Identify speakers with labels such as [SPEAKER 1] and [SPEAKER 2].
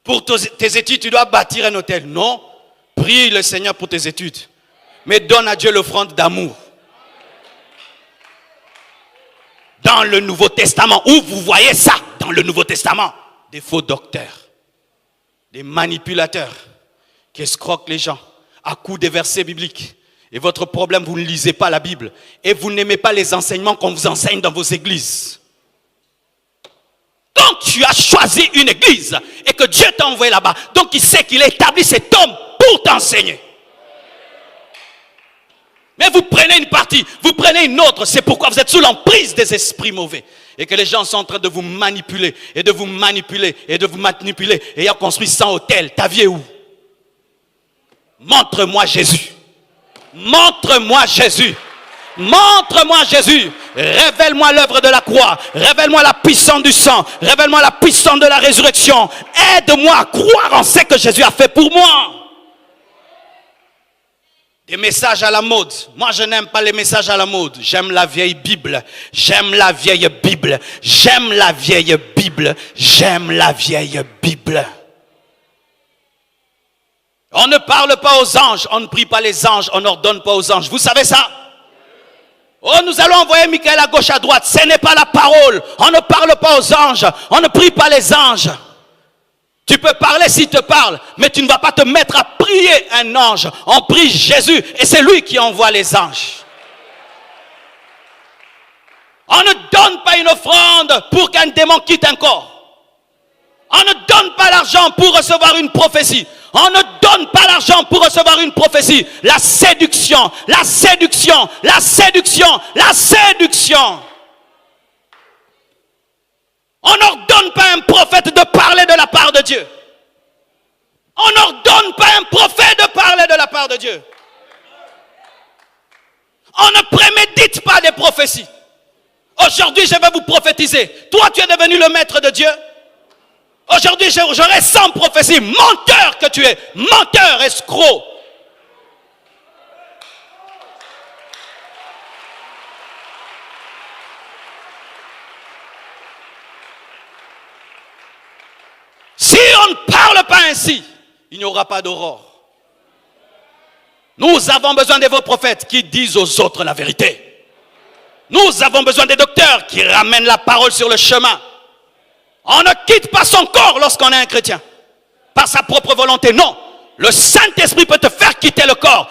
[SPEAKER 1] Pour tes études, tu dois bâtir un hôtel. Non. Prie le Seigneur pour tes études. Mais donne à Dieu l'offrande d'amour. Dans le Nouveau Testament, où vous voyez ça dans le Nouveau Testament? Des faux docteurs, des manipulateurs qui escroquent les gens à coups de versets bibliques. Et votre problème, vous ne lisez pas la Bible. Et vous n'aimez pas les enseignements qu'on vous enseigne dans vos églises. Donc tu as choisi une église et que Dieu t'a envoyé là-bas. Donc il sait qu'il a établi cet homme pour t'enseigner. Mais vous prenez une partie, vous prenez une autre. C'est pourquoi vous êtes sous l'emprise des esprits mauvais. Et que les gens sont en train de vous manipuler, et de vous manipuler, et de vous manipuler. Et ayant construit 100 hôtels, ta vie est où? Montre-moi Jésus. Montre-moi Jésus. Montre-moi Jésus. Révèle-moi l'œuvre de la croix. Révèle-moi la puissance du sang. Révèle-moi la puissance de la résurrection. Aide-moi à croire en ce que Jésus a fait pour moi. Des messages à la mode. Moi, je n'aime pas les messages à la mode. J'aime la vieille Bible. J'aime la vieille Bible. J'aime la vieille Bible. J'aime la vieille Bible. On ne parle pas aux anges. On ne prie pas les anges. On n'ordonne pas aux anges. Vous savez ça? Oh, nous allons envoyer Michael à gauche, à droite. Ce n'est pas la parole. On ne parle pas aux anges. On ne prie pas les anges. Tu peux parler s'il te parle, mais tu ne vas pas te mettre à prier un ange. On prie Jésus et c'est lui qui envoie les anges. On ne donne pas une offrande pour qu'un démon quitte un corps. On ne donne pas l'argent pour recevoir une prophétie. On ne donne pas l'argent pour recevoir une prophétie. La séduction, la séduction, la séduction, la séduction. On n'ordonne pas à un prophète de parler de la part de Dieu. On n'ordonne pas à un prophète de parler de la part de Dieu. On ne prémédite pas des prophéties. Aujourd'hui, je vais vous prophétiser. Toi, tu es devenu le maître de Dieu. Aujourd'hui, j'aurai 100 prophéties. Menteur que tu es. Menteur, escroc. Si on ne parle pas ainsi, il n'y aura pas d'aurore. Nous avons besoin de vos prophètes qui disent aux autres la vérité. Nous avons besoin des docteurs qui ramènent la parole sur le chemin. On ne quitte pas son corps lorsqu'on est un chrétien. Par sa propre volonté, non. Le Saint-Esprit peut te faire quitter le corps.